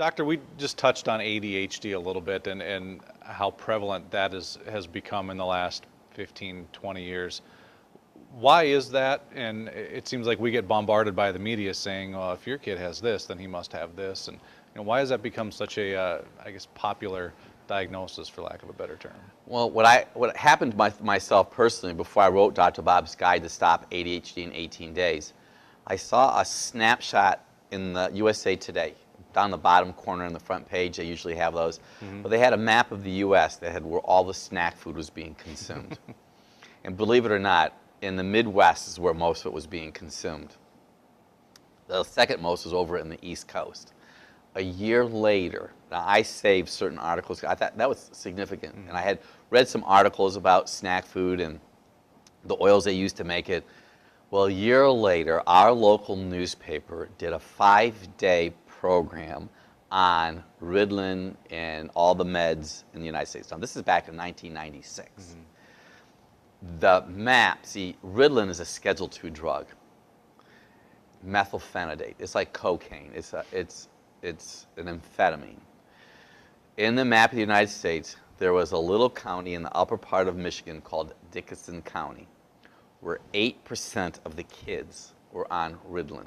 Doctor, we just touched on ADHD a little bit and how prevalent that has become in the last 15, 20 years. Why is that? And it seems like we get bombarded by the media saying, "Well, if your kid has this, then he must have this." And why has that become such a, I guess, popular diagnosis, for lack of a better term? Well, what happened to myself personally before I wrote Dr. Bob's Guide to Stop ADHD in 18 Days, I saw a snapshot in the USA Today. Down the bottom corner on the front page, they usually have those. But they had a map of the U.S. that had where all the snack food was being consumed. And believe it or not, in the Midwest is where most of it was being consumed. The second most was over in the East Coast. A year later, now I saved certain articles. I thought that was significant. And I had read some articles about snack food and the oils they used to make it. Well, a year later, our local newspaper did a 5-day program on Ritalin and all the meds in the United States. Now, this is back in 1996. The map, see, Ritalin is a Schedule II drug. Methylphenidate. It's like cocaine. It's an amphetamine. In the map of the United States, there was a little county in the upper part of Michigan called Dickinson County, where 8% of the kids were on Ritalin.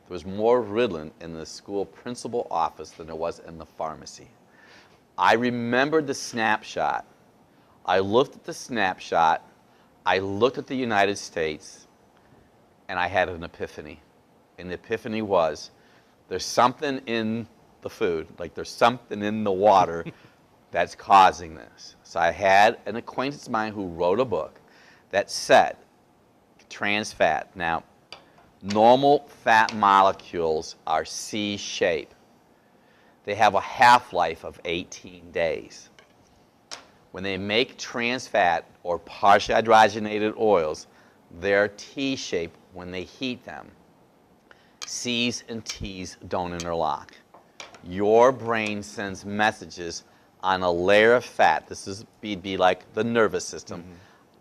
There was more Ritalin in the school principal office than there was in the pharmacy. I remembered the snapshot. I looked at the snapshot. I looked at the United States, and I had an epiphany. And the epiphany was, there's something in the food, like there's something in the water that's causing this. So I had an acquaintance of mine who wrote a book that said, trans fat. Now, normal fat molecules are C-shape. They have a half-life of 18 days. When they make trans fat or partially hydrogenated oils, they're T-shape when they heat them. C's and T's don't interlock. Your brain sends messages on a layer of fat. This is be like the nervous system,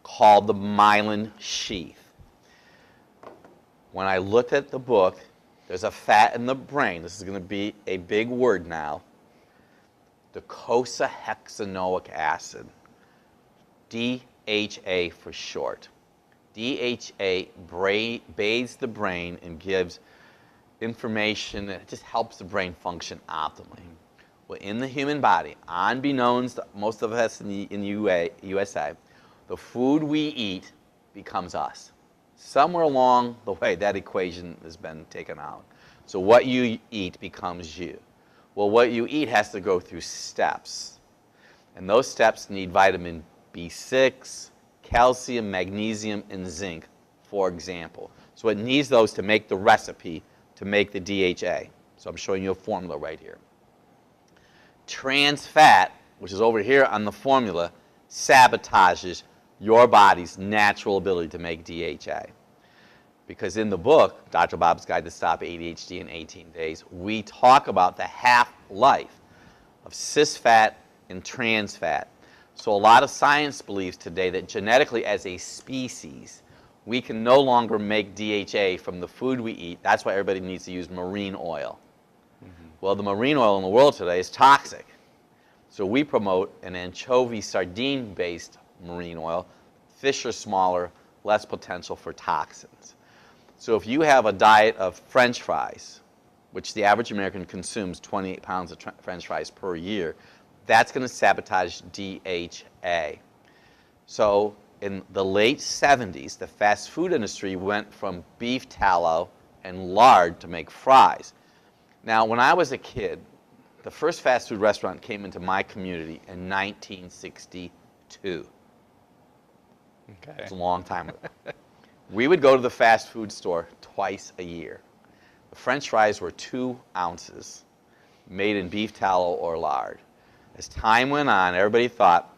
called the myelin sheath. When I looked at the book, there's a fat in the brain. This is going to be a big word now. Docosahexaenoic acid. DHA for short. DHA bathes the brain and gives information, and it just helps the brain function optimally. Well, in the human body, unbeknownst to most of us in the USA, the food we eat becomes us. Somewhere along the way, that equation has been taken out. So what you eat becomes you. Well, what you eat has to go through steps. And those steps need vitamin B6, calcium, magnesium, and zinc, for example. So it needs those to make the recipe to make the DHA. So I'm showing you a formula right here. Trans fat, which is over here on the formula, sabotages your body's natural ability to make DHA. Because in the book, Dr. Bob's Guide to Stop ADHD in 18 Days, we talk about the half-life of cis fat and trans fat. So a lot of science believes today that genetically as a species, we can no longer make DHA from the food we eat. That's why everybody needs to use marine oil. Well, the marine oil in the world today is toxic. So we promote an anchovy sardine-based marine oil. Fish are smaller, less potential for toxins. So if you have a diet of French fries, which the average American consumes 28 pounds of French fries per year, that's going to sabotage DHA. So in the late 70s, the fast food industry went from beef tallow and lard to make fries. Now, when I was a kid, the first fast food restaurant came into my community in 1962. Okay. It's a long time ago. We would go to the fast food store twice a year. The French fries were 2 ounces, made in beef tallow or lard. As time went on, everybody thought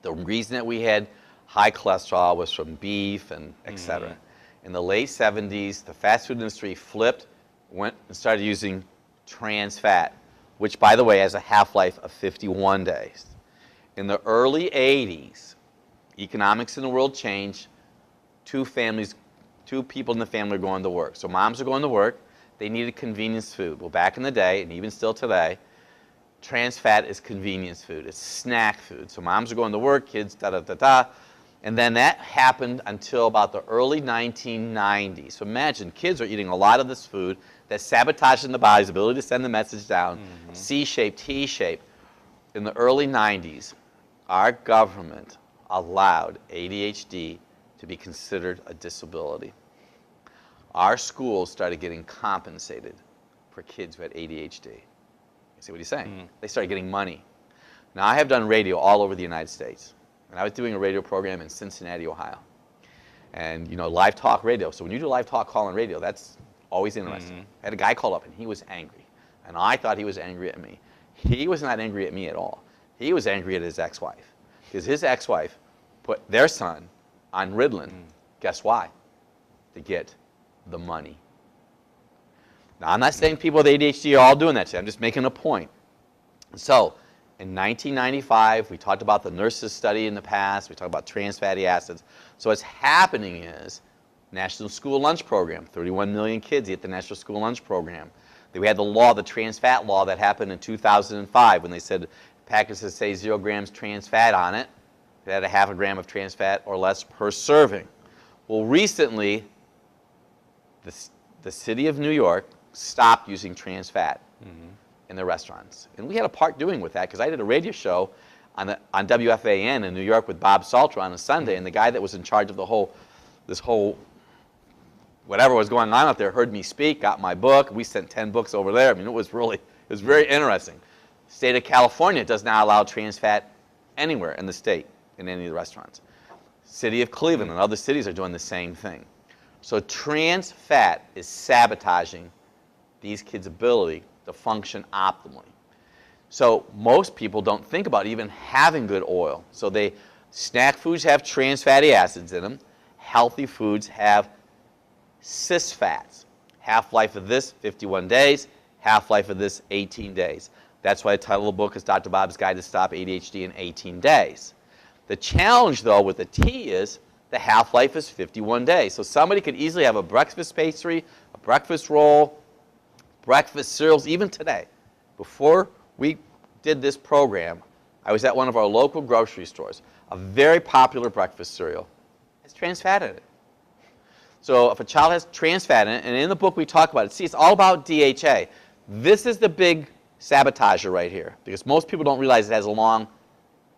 the reason that we had high cholesterol was from beef and et cetera. In the late 70s, the fast food industry flipped, went and started using trans fat, which, by the way, has a half-life of 51 days. In the early 80s, economics in the world changed. Two people in the family are going to work. So moms are going to work, They needed convenience food. Well, back in the day, and even still today, trans fat is convenience food. It's snack food. So moms are going to work, kids da-da-da-da. And then that happened until about the early 1990s. So imagine kids are eating a lot of this food that's sabotaging the body's ability to send the message down, C-shape, T-shape. In the early 90s, our government allowed ADHD to be considered a disability. Our schools started getting compensated for kids who had ADHD. You see what he's saying? They started getting money. Now, I have done radio all over the United States. And I was doing a radio program in Cincinnati, Ohio. And, you know, live talk radio. So when you do live talk call on radio, that's always interesting. I had a guy call up, and he was angry. And I thought he was angry at me. He was not angry at me at all. He was angry at his ex-wife. Because his ex-wife put their son on Ritalin. Guess why? To get the money. Now, I'm not saying people with ADHD are all doing that today. I'm just making a point. So, in 1995, we talked about the nurses study in the past. We talked about trans fatty acids. So what's happening is National School Lunch Program. 31 million kids eat the National School Lunch Program. We had the law, the trans fat law that happened in 2005 when they said packages that say 0 grams trans fat on it. It had a half a gram of trans fat or less per serving. Well, recently, the city of New York stopped using trans fat in their restaurants. And we had a part doing with that because I did a radio show on WFAN in New York with Bob Salter on a Sunday, and the guy that was in charge of this whole whatever was going on out there heard me speak, got my book. We sent 10 books over there. I mean, it was very interesting. The state of California does not allow trans fat anywhere in the state in any of the restaurants. City of Cleveland and other cities are doing the same thing. So trans fat is sabotaging these kids' ability to function optimally. So most people don't think about even having good oil. So snack foods have trans fatty acids in them. Healthy foods have cis fats. Half-life of this, 51 days. Half-life of this, 18 days. That's why the title of the book is Dr. Bob's Guide to Stop ADHD in 18 Days. The challenge, though, with the T is the half-life is 51 days. So somebody could easily have a breakfast pastry, a breakfast roll, breakfast cereals, even today. Before we did this program, I was at one of our local grocery stores. A very popular breakfast cereal has trans fat in it. So if a child has trans fat in it, and in the book we talk about it, see, it's all about DHA. This is the big sabotager right here, because most people don't realize it has a long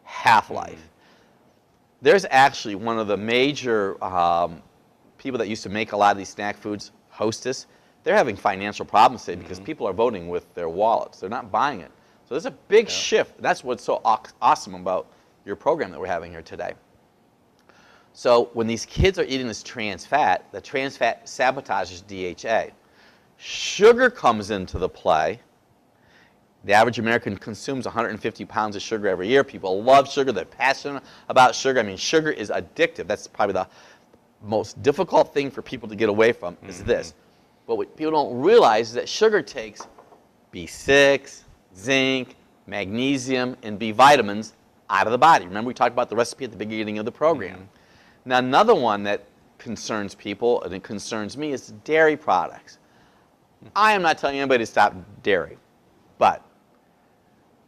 half-life. There's actually one of the major people that used to make a lot of these snack foods, Hostess. They're having financial problems today because people are voting with their wallets. They're not buying it. So there's a big shift. That's what's so awesome about your program that we're having here today. So when these kids are eating this trans fat, the trans fat sabotages DHA. Sugar comes into the play. The average American consumes 150 pounds of sugar every year. People love sugar. They're passionate about sugar. I mean, sugar is addictive. That's probably the most difficult thing for people to get away from is this. But what people don't realize is that sugar takes B6, zinc, magnesium, and B vitamins out of the body. Remember we talked about the recipe at the beginning of the program. Now another one that concerns people, and it concerns me, is dairy products. I am not telling anybody to stop dairy, but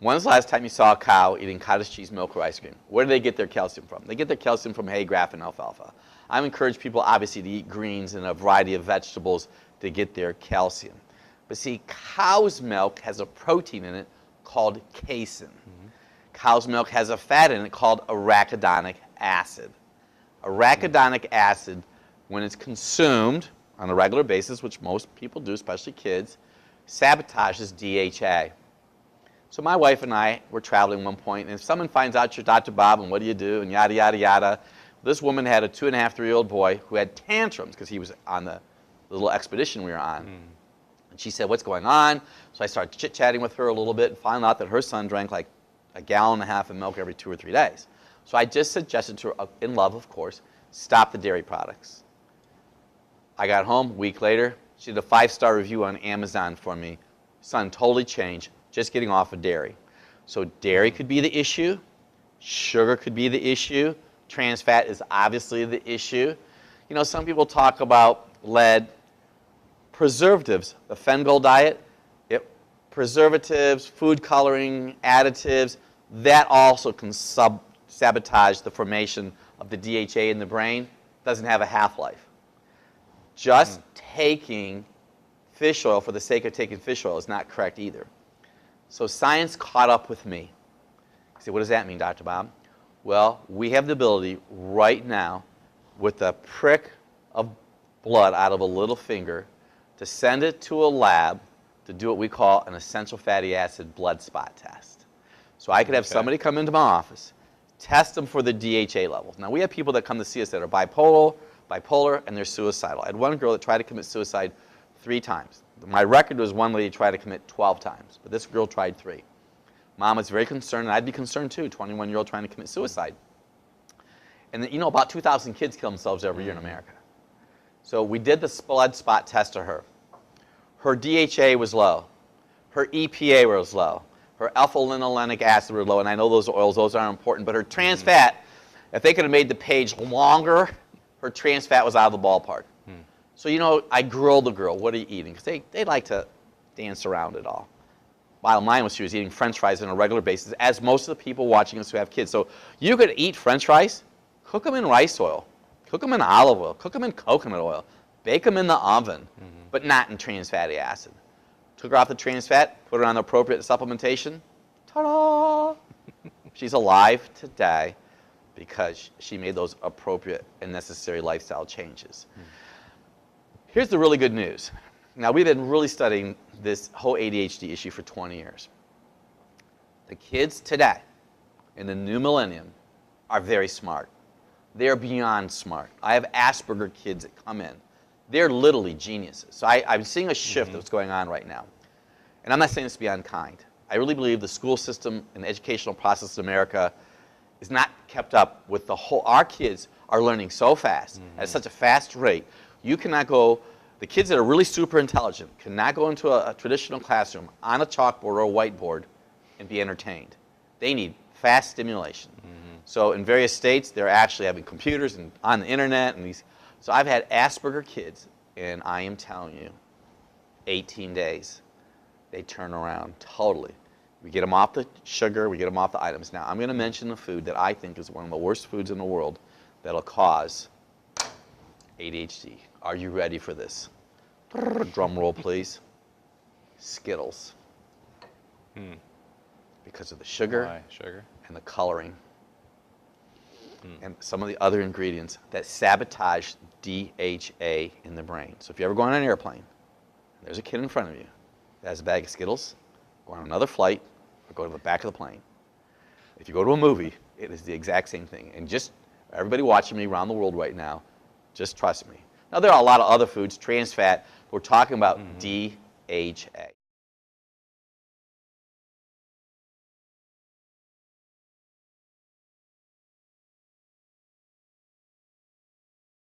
when's the last time you saw a cow eating cottage cheese milk or ice cream? Where do they get their calcium from? They get their calcium from hay, grass, and alfalfa. I encourage people, obviously, to eat greens and a variety of vegetables to get their calcium. But see, cow's milk has a protein in it called casein. Cow's milk has a fat in it called arachidonic acid. Arachidonic acid, when it's consumed on a regular basis, which most people do, especially kids, sabotages DHA. So my wife and I were traveling one point, and if someone finds out you're Dr. Bob and what do you do, and yada, yada, yada, this woman had a 2.5, 3-year-old boy who had tantrums because he was on the little expedition we were on. And she said, what's going on? So I started chit-chatting with her a little bit and found out that her son drank like 1.5 gallons of milk every 2 or 3 days. So I just suggested to her, in love of course, stop the dairy products. I got home a week later. She did a 5-star review on Amazon for me. Son totally changed, just getting off of dairy. So dairy could be the issue. Sugar could be the issue. Trans fat is obviously the issue. You know, some people talk about lead, Preservatives, the Fengold diet, preservatives, food coloring, additives, that also can sabotage the formation of the DHA in the brain. Doesn't have a half-life. Just taking fish oil for the sake of taking fish oil is not correct either. So science caught up with me. I said, what does that mean, Dr. Bob? Well, we have the ability right now, with a prick of blood out of a little finger, to send it to a lab to do what we call an essential fatty acid blood spot test. So I could have somebody come into my office, test them for the DHA levels. Now, we have people that come to see us that are bipolar, and they're suicidal. I had one girl that tried to commit suicide 3 times. My record was one lady tried to commit 12 times, but this girl tried 3. Mom was very concerned, and I'd be concerned too, 21-year-old trying to commit suicide. And you know, about 2,000 kids kill themselves every year in America. So we did the blood spot test to her. Her DHA was low. Her EPA was low. Her alpha-linolenic acid was low, and I know those oils, those are important, but her trans fat, if they could have made the page longer, her trans fat was out of the ballpark. So, you know, I grilled the girl, what are you eating? Because they like to dance around it all. Bottom line was she was eating French fries on a regular basis, as most of the people watching us who have kids. So you could eat French fries, cook them in rice oil, cook them in olive oil, cook them in coconut oil, bake them in the oven, but not in trans fatty acid. Took her off the trans fat, put her on the appropriate supplementation. Ta-da! She's alive today because she made those appropriate and necessary lifestyle changes. Here's the really good news. Now, we've been really studying this whole ADHD issue for 20 years. The kids today, in the new millennium, are very smart. They're beyond smart. I have Asperger kids that come in. They're literally geniuses. So I'm seeing a shift that's going on right now. And I'm not saying this to be unkind. I really believe the school system and the educational process in America is not kept up with the whole. Our kids are learning so fast, at such a fast rate. You cannot go, the kids that are really super intelligent cannot go into a traditional classroom on a chalkboard or a whiteboard and be entertained. They need fast stimulation. So in various states, they're actually having computers and on the internet. And these. So I've had Asperger kids, and I am telling you, 18 days, they turn around totally. We get them off the sugar, we get them off the items. Now, I'm going to mention a food that I think is one of the worst foods in the world that'll cause ADHD. Are you ready for this? Drum roll, please. Skittles. Because of the sugar, and the coloring. And some of the other ingredients that sabotage DHA in the brain. So if you ever go on an airplane, there's a kid in front of you that has a bag of Skittles, go on another flight, or go to the back of the plane. If you go to a movie, it is the exact same thing. And just everybody watching me around the world right now, just trust me. Now, there are a lot of other foods, trans fat. We're talking about DHA.